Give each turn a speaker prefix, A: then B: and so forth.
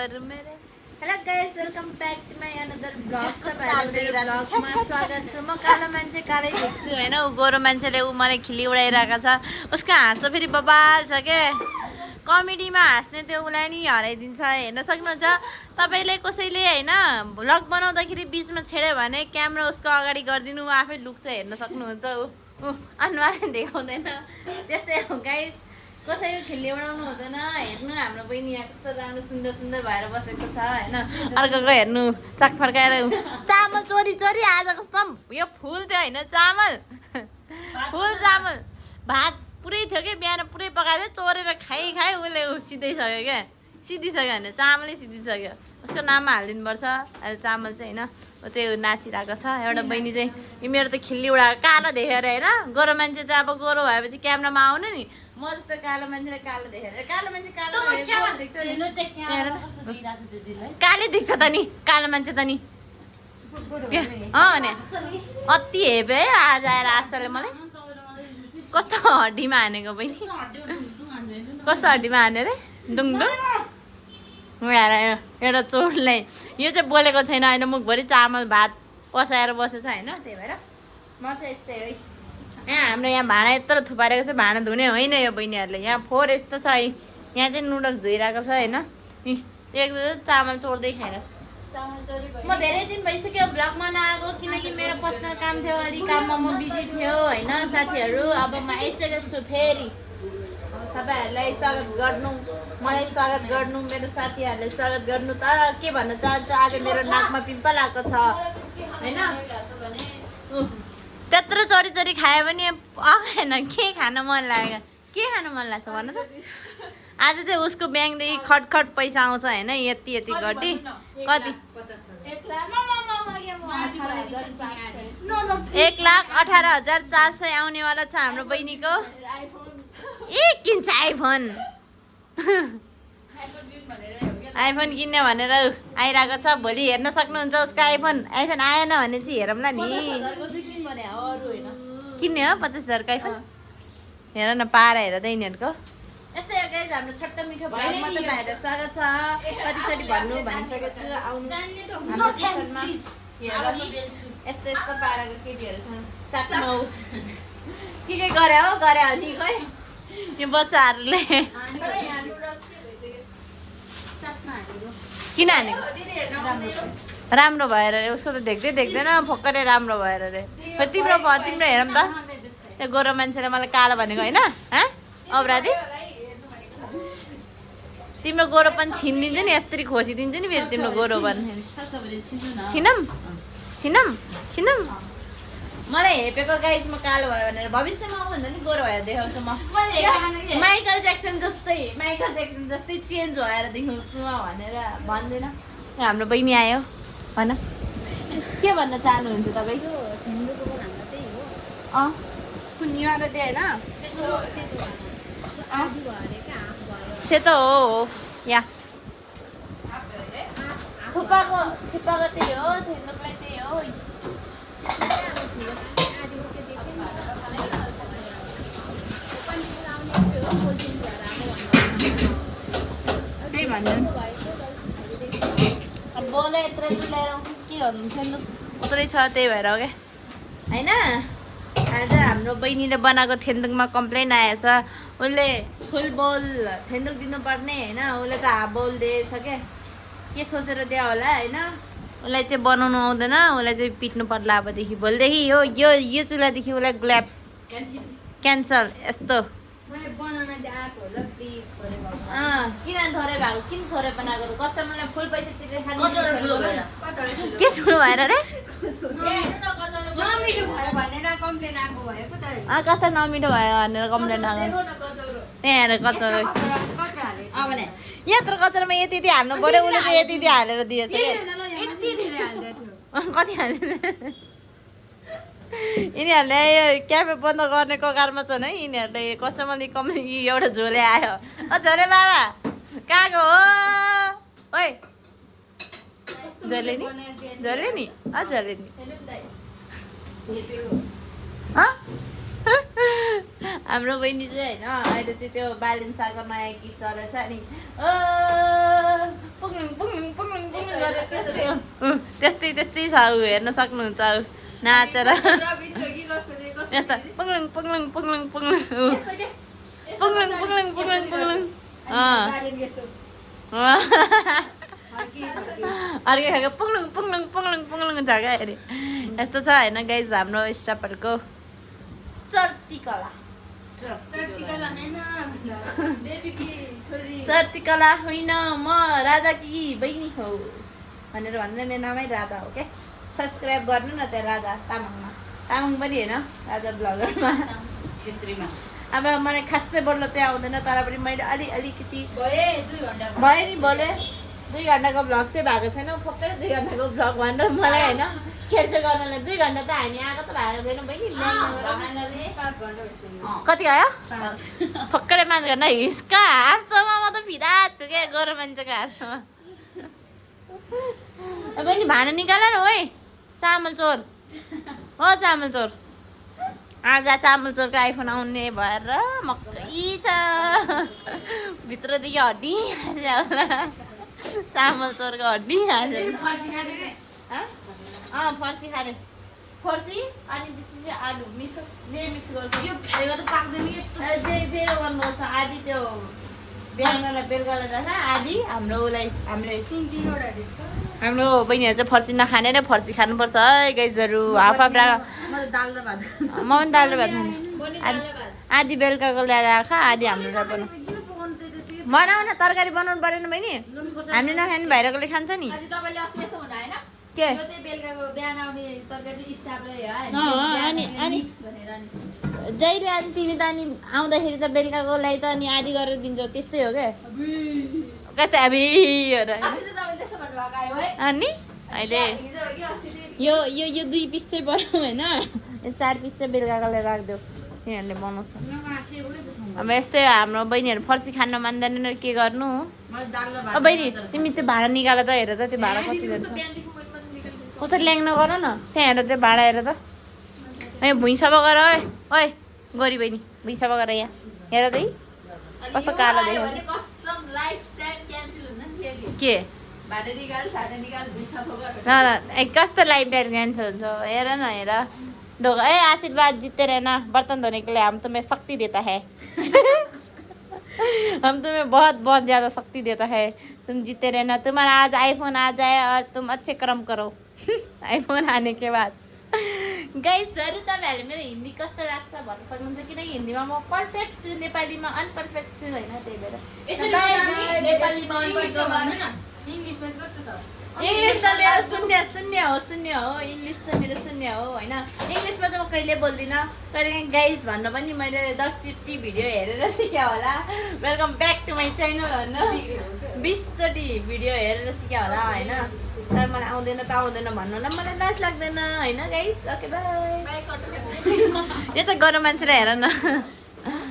A: Hello guys welcome back to my another blog ब्लगमा स्वागत छ। म कालो मान्छे कालै देख्छु हैन। उ गोरो मान्छेले उ मलाई खिली उडाइरहेको छ। उसको हाँसो फेरि बबाल छ के कमेडीमा हाँस्ने त्यो उसलाई नि हराइदिन्छ। हेर्न सक्नुहुन्छ तपाईले कसैले हैन भ्लग बनाउँदाखेरि बीचमा छेड्यो भने क्यामेरा उसको अगाडि गरिदिनु उ आफै लुक्छ। हेर्न सक्नुहुन्छ उ अनुहार देखाउँदैन। त्यस्तै हो गाइस कसैको खिल्ली उडाउनु हुँदैन। हेर्नु हाम्रो बहिनी यहाँ कस्तो राम्रो सुन्दर सुन्दर भएर बसेको छ हैन। अर्कोको हेर्नु चाक फर्काएर चामल चोरी चोरी आज कस्तो यो फुल थियो हैन चामल फुल चामल भात पुरै थियो कि बिहान पुरै पकाएको थियो चोरेर खाइ खाइ उसले सिधिसक्यो क्या सिधिसक्यो भने चामलै सिधिसक्यो। उसको नाममा हालिदिनु पर्छ अहिले चामल चाहिँ हैन। ऊ चाहिँ नाचिरहेको छ। एउटा बहिनी चाहिँ यो मेरो त खिल्ली उडाएको कालो देखेर हैन। गोरो मान्छे चाहिँ अब गोरो भएपछि क्यामेरामा आउनु नि म जस्तो कालो मान्छेलाई कालो देखेर कालो मान्छे कालो कालै देख्छ त नि कालो मान्छे त नि भने अति हेपे आज आएर आशाले मलाई कस्तो हड्डीमा हानेको बहिनी कस्तो हड्डीमा हाने रे डुङडुङ उडाएर एउटा चोरलाई यो चाहिँ बोलेको छैन होइन। मुखभरि चामल भात पसाएर बसेछ होइन। त्यही भएर म चाहिँ यस्तै है। यहाँ हाम्रो यहाँ भाँडा यत्रो थुपारेको छ भाँडा धुने होइन यो बहिनीहरूले। यहाँ फोहोर यस्तो छ है। यहाँ चाहिँ नुडल्स धोइरहेको छ होइन। एक चामल चोर्दै खाएर म धेरै दिन भइसक्यो ब्लगमा नआएको किनकि मेरो पर्सनल काम थियो अलिक काममा म बिजी थियो होइन साथीहरू। अब म आइसकेको छु फेरि तपाईँहरूलाई स्वागत गर्नु मलाई स्वागत गर्नु मेरो साथीहरूलाई स्वागत गर्नु। तर के भन्न चाहन्छु आज मेरो नाकमा पिम्पल आएको छ होइन। त्यत्रो चोरी चोरी खायो भने आएन के खान मन लाग्यो के खानु मन लाग्छ भन त। आज चाहिँ उसको ब्याङ्कदेखि खटखट पैसा आउँछ होइन यति यति गड्डी कति 1,18,400 आउनेवाला छ हाम्रो बहिनीको। ए किन्छ आइफोन आइफोन किन्ने भनेर आइरहेको छ। भोलि हेर्न सक्नुहुन्छ उसको आइफोन आइफोन आएन भने चाहिँ हेरौँला नि किन्ने हो 50,000को आइफोन। हेर न पारा हेर त यिनीहरूको यस्तै हो गाइस। हाम्रो छोटो मिठो भ्लगमा तपाईँहरू स्वागत छ। कतिचोटि भन्नु भनिसकेको छु आउनु हाम्रो च्यानलमा। यस्तो यस्तो पाराको केटीहरू छन् चाक्नौ के गरे हो गरे हो नि खै यो बच्चाहरूले किन हानेको राम्रो भएर अरे उसको त देख्दै देख्दैन फोक्करै राम्रो भएर अरे। तिम्रो तिम्रो हेरौँ त त्यो गोरो मान्छेले मलाई कालो भनेको होइन औरादी तिम्रो गोरोपन छिनिदिन्छ नि यस्तरी खोसिदिन्छ नि फेरि तिम्रो गोरोपन छिनम छिनम छिनम मलाई हेपेको गाइस म कालो भयो भनेर भविष्यमा आउँदा नि गोरो भएर देखाउँछु म। माइकल ज्याक्सन जस्तै चेन्ज भएर देखाउँछु म भनेर भन्दैन। हाम्रो बहिनी आयो भन के भन्न चाहनुहुन्छ तपाईँ। कुनिवाला त्यो सेतो हो या थुप्पाको त्यही हो थेन्दुकलाई त्यही हो। त्यही भन्नु अब बोले यत्रो ल्याएर के गर्नु सेन्दुक उत्रै छ त्यही भएर हो क्या होइन। आज हाम्रो बहिनीले बनाएको थेन्दुकमा कम्प्लेन आएछ। उसले फुल बोल थेन्दुक दिनुपर्ने होइन उसले त हाफ बोल दिएछ क्या के सोचेर दियो होला होइन। उसलाई चाहिँ बनाउनु आउँदैन उसलाई चाहिँ पिट्नु पर्ला अबदेखि भोलिदेखि यो चुल्हादेखि उसलाई ग्ल्याब्स क्यान्सल यस्तो किन थोरै भएको किन थोरै बनाएको कस्टमरलाई फुल पैसा तिरेर खानु के ठुलो भएर रे कस्तो नमिठो भयो भनेर कम्प्लेन आएको त्यहाँ हेर कचरो यत्रो कचरोमा यति यति हाल्नु पर्यो उसले चाहिँ यति यति हालेर दिएछ कति हालेर यिनीहरूले यो क्याफे बन्द गर्ने कगारमा छन् है। यिनीहरूले कस्टमरले कम्पनी एउटा झोले आयो झोले बाबा कहाँको हो ओइ झोले नि झोले नि हाम्रो बहिनी चाहिँ होइन अहिले चाहिँ त्यो बालिन सागर नयाँ गीत चलेछ नि पुग्लुङ पुग्लुङ पुग्लुङ पुग्लुङ गरेर त्यस्तै त्यस्तै छ ऊ हेर्न सक्नुहुन्छ ऊ नाचेर यस्तो पुग्लुङ पुग्लुङ पुग्लुङ पुग्लुङ पुग्लुङ पुग्लुङ पुग्लुङ पुग्लुङ अर्कै खालको पुग्लुङ पुग्लुङ पुग्लुङ पुग्लुङ छ क्या अरे यस्तो छ होइन गाइज हाम्रो स्टाफहरूको चर्तीकला चर्तीकला होइन म राजाकी बहिनी हो भनेर भन्दा मेरो नामै राधा हो क्या सब्सक्राइब गर्नु न त्यहाँ राधा तामाङमा तामाङ पनि होइन राजा ब्लगरमा
B: क्षेत्रीमा
A: अब मलाई खासै बोल्न चाहिँ आउँदैन तर पनि मैले अलिकति
B: भयो 2 घण्टा
A: भयो नि बोले 2 घण्टाको भ्लग चाहिँ भएको छैन फक्कै 2 घण्टाको भ्लग भनेर मलाई होइन खेल्छ गर्नलाई 2 घण्टा त हामी आएको त भएको छैन बहिनी
B: 5 घण्टा भइसक्यो
A: कति आयो फक्कडै 5 घण्टा हिस्का हाँसोमा म त फिदा छु क्या गोरो मान्छेको हाँसोमा बहिनी भाँडा निकाल न है चामल चोर हो चामल चोर आज चामल चोरको आइफोन आउने भएर मकै छ भित्रदेखि हड्डी चामल चोरको हड्डी फर्सी खाने फर्सी अनि त्यसपछि आलु मिक्स गर्छु
B: यो फ्राई गर्दा पाक्दैन यस्तो
A: जे गर्नुपर्छ आधी त्यो बिहानलाई बेलुकालाई राख आधी हाम्रो उसलाई हाम्रो बहिनीहरू चाहिँ फर्सी नखाने र फर्सी खानुपर्छ है गाइजहरू हाफ हाफ राख
B: म दाल र भात
A: म पनि दाल र भात खाने आधी बेलुकाको ल्याएर राख आधी हाम्रो बनाऊ बनाऊ न तरकारी बनाउनु परेन बहिनी हामीले नखाने भाइरकोले खान्छ नि
B: आज तपाईले अस्ति यस्तो भन्नु हैन
A: के
B: यो चाहिँ बेलुकाको बिहान आउने तरकारी चाहिँ स्टाफले
A: अनि
B: मिक्स भनेर नि
A: जहिले अनि तिमी त अनि आउँदाखेरि त बेलुकाको लागि त अनि आधी गरेर दिन्छौ त्यस्तै हो क्या कस्तै अबि
B: अस्ति चाहिँ तपाईले त्यस्तो भन्नु भएको आयो है
A: अनि अहिले
B: हिजो हो कि अस्ति चाहिँ
A: यो 2 पिस चाहिँ बनाऊ होइन यो 4 पिस चाहिँ बेलुकाकोलाई राखिदेऊ तिनीहरूले बनाउँछ अब यस्तै हाम्रो बहिनीहरू फर्सी खान मान्दैन के गर्नु बहिनी तिमी त्यो भाँडा निकाल त हेर त त्यो भाँडा कति गर्छ कसरी ल्याङ नगर न त्यहाँ हेर त्यो भाँडा हेर त ए भुइँ सफा गर ओइ गोरी बहिनी भुइँ सफा गर यहाँ हेर त कस्तो कालो देख्यो के कस्तो लाइफ टाइम क्यान्सल हुन्छ हेर न हेर ढोका ए आशीर्वाद जीतते रहना बर्तन धोने के लिए हम तुम्हें शक्ति देता है हम तुम्हें बहुत बहुत ज़्यादा शक्ति देता है तुम जीते रहना तुम्हारा आज आईफोन आ जाए और तुम अच्छे कर्म करो आईफोन आने के बाद गाइस जरुर तपाईँहरूले मेरो हिन्दी कस्तो लाग्छ भन्न सक्नुहुन्छ किनकि हिन्दीमा म पर्फेक्ट छु नेपालीमा अनपर्फेक्ट छु होइन त्यही भएर इङ्ग्लिस त मेरो शून्य हो इङ्ग्लिस त मेरो शून्य हो होइन इङ्ग्लिसमा चाहिँ म कहिले बोल्दिनँ कहिले गाइज भन्न पनि मैले 10 चोटि भिडियो हेरेर सिक्यो होला welcome back to my channel भन्न 20 चोटि भिडियो हेरेर सिक्यो होला होइन तर मलाई आउँदैन भन्नु न मलाई लाज लाग्दैन होइन गाइज ओके बाई यो चाहिँ गरम मान्छेलाई हेर न